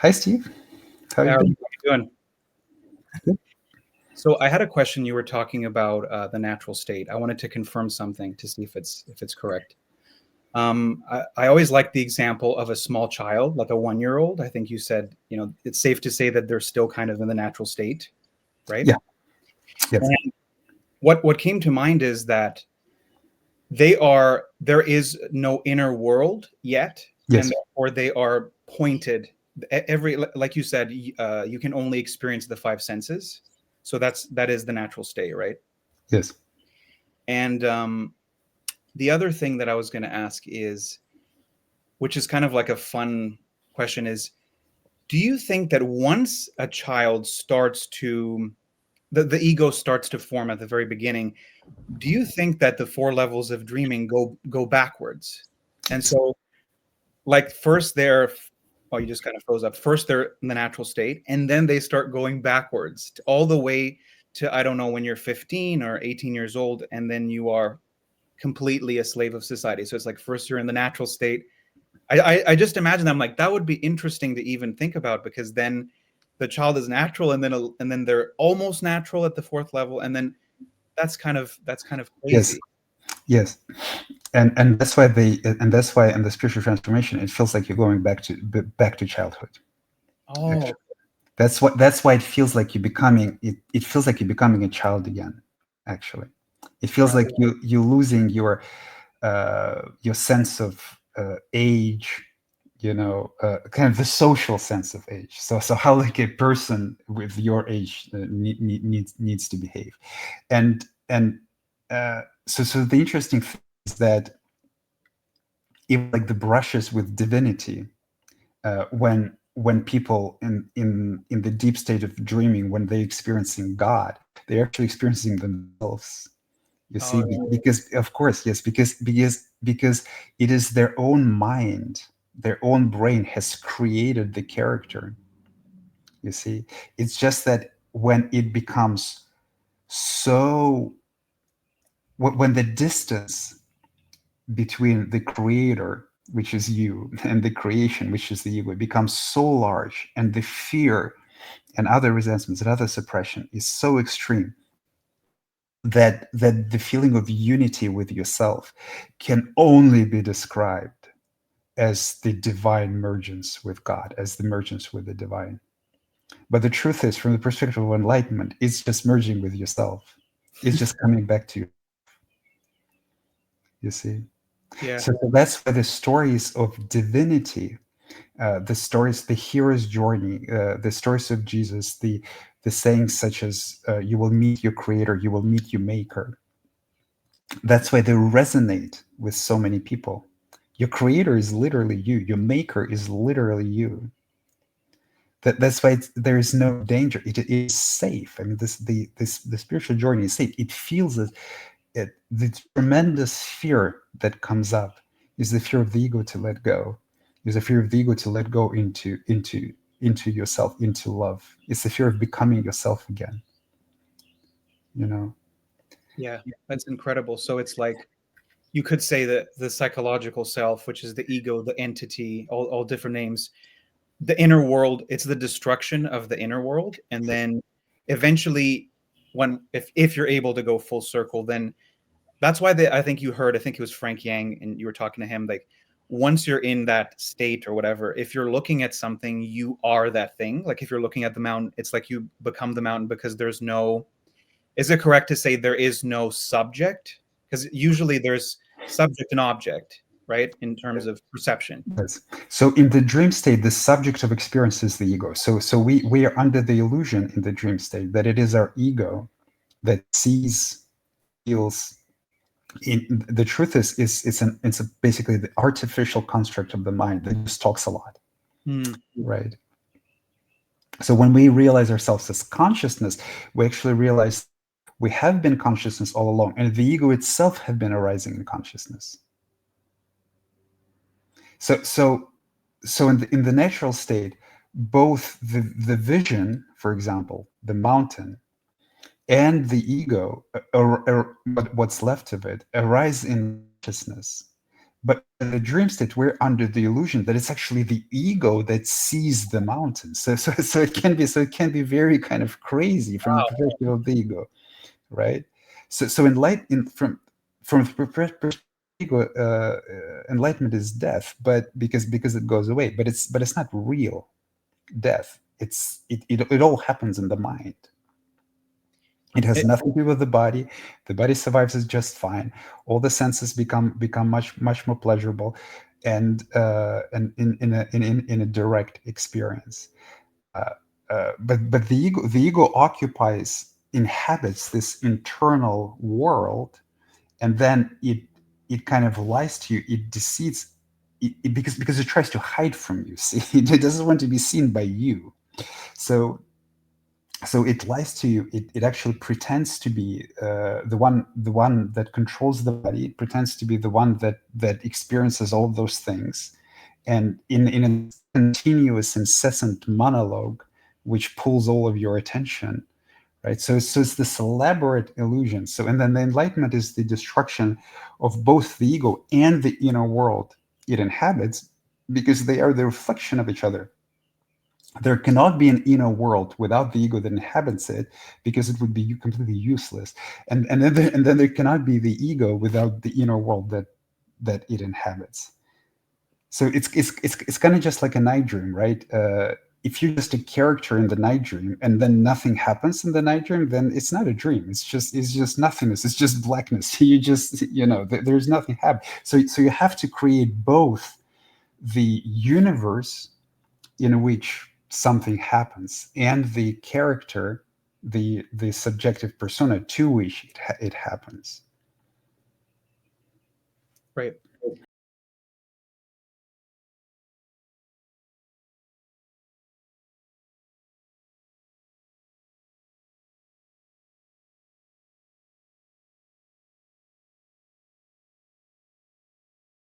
Hi, Steve. How How you are been? you doing? Good. So I had a question. You were talking about the natural state. I wanted to confirm something to see if it's correct. I always like the example of a small child, like a 1-year-old. I think you said, it's safe to say that they're still kind of in the natural state, right? Yeah. Yes. And what came to mind is that there is no inner world yet, and Yes. therefore they are pointed. Every like you said, you can only experience the five senses, so that is the natural state, right? Yes. And the other thing that I was going to ask is, which is kind of like a fun question, is do you think that once a child starts to the ego starts to form at the very beginning, do you think that the four levels of dreaming go backwards? And so, like, first they're, oh, you just kind of froze up. First they're in the natural state, and then they start going backwards all the way to, I don't know, when you're 15 or 18 years old, and then you are completely a slave of society. So it's like first you're in the natural state. I just imagine, I'm like, that would be interesting to even think about, because then the child is natural, and then they're almost natural at the fourth level, and then that's kind of Yes. crazy. Yes. And that's why in the spiritual transformation it feels like you're going back to childhood. Oh, Actually, that's why it feels like you're becoming it feels like you're becoming a child again. Actually, it feels right. like you're losing your sense of age, kind of the social sense of age. So how like a person with your age needs to behave, and so the interesting thing is that even like the brushes with divinity, when people in the deep state of dreaming, when they're experiencing God, they're actually experiencing themselves. You see, Oh, yeah. because of course, yes, because it is their own mind, their own brain has created the character. You see, it's just that when it becomes so, when the distance between the creator, which is you, and the creation, which is the ego, becomes so large, and the fear and other resentments and other suppression is so extreme, that the feeling of unity with yourself can only be described as the divine mergence with God, as the mergence with the divine. But the truth is, from the perspective of enlightenment, it's just merging with yourself. It's just coming back to you. You see. Yeah. So that's why the stories of divinity, the stories, the hero's journey, the stories of Jesus, the sayings such as "You will meet your creator, you will meet your maker." That's why they resonate with so many people. Your creator is literally you. Your maker is literally you. That's why there is no danger. It is safe. I mean, the spiritual journey is safe. It feels the tremendous fear that comes up is the fear of the ego to let go. Is the fear of the ego to let go into yourself, into love. It's the fear of becoming yourself again. You know. Yeah, that's incredible. So it's like, you could say that the psychological self, which is the ego, the entity, all different names, the inner world, it's the destruction of the inner world. And then eventually, when if you're able to go full circle, then that's why I think you heard, I think it was Frank Yang, and you were talking to him, like, once you're in that state or whatever, if you're looking at something, you are that thing. Like if you're looking at the mountain, it's like you become the mountain, because there's no, is it correct to say there is no subject? Because usually there's subject and object, right? In terms of perception. Yes. So in the dream state, the subject of experience is the ego. So we are under the illusion in the dream state that it is our ego that sees, feels. The truth is it's basically the artificial construct of the mind that just talks a lot, Hmm. right? So when we realize ourselves as consciousness, we actually realize we have been consciousness all along, and the ego itself have been arising in consciousness. So in the natural state, both the vision, for example, the mountain, and the ego, what's left of it, arise in consciousness. But in the dream state, we're under the illusion that it's actually the ego that sees the mountain. So it can be very kind of crazy from the perspective of the ego, right? So from the perspective of ego, enlightenment is death, but because it goes away, but it's not real death. It all happens in the mind. It has It, nothing to do with the body. The body survives is just fine. All the senses become much more pleasurable, and in a direct experience. Uh, but the ego occupies, inhabits this internal world, and then it kind of lies to you. It deceits because it tries to hide from you. See, it doesn't want to be seen by you. So it lies to you. It actually pretends to be the one that controls the body. It pretends to be the one that experiences all of those things, and in a continuous, incessant monologue, which pulls all of your attention, right? So it's this elaborate illusion. So, and then the enlightenment is the destruction of both the ego and the inner world it inhabits, because they are the reflection of each other. There cannot be an inner world without the ego that inhabits it, because it would be completely useless. And then there cannot be the ego without the inner world that it inhabits. So it's kind of just like a night dream, right? If you're just a character in the night dream and then nothing happens in the night dream, then it's not a dream. It's just nothingness. It's just blackness. You just, there's nothing happening. So you have to create both the universe in which something happens and the character, the subjective persona to which it happens. right.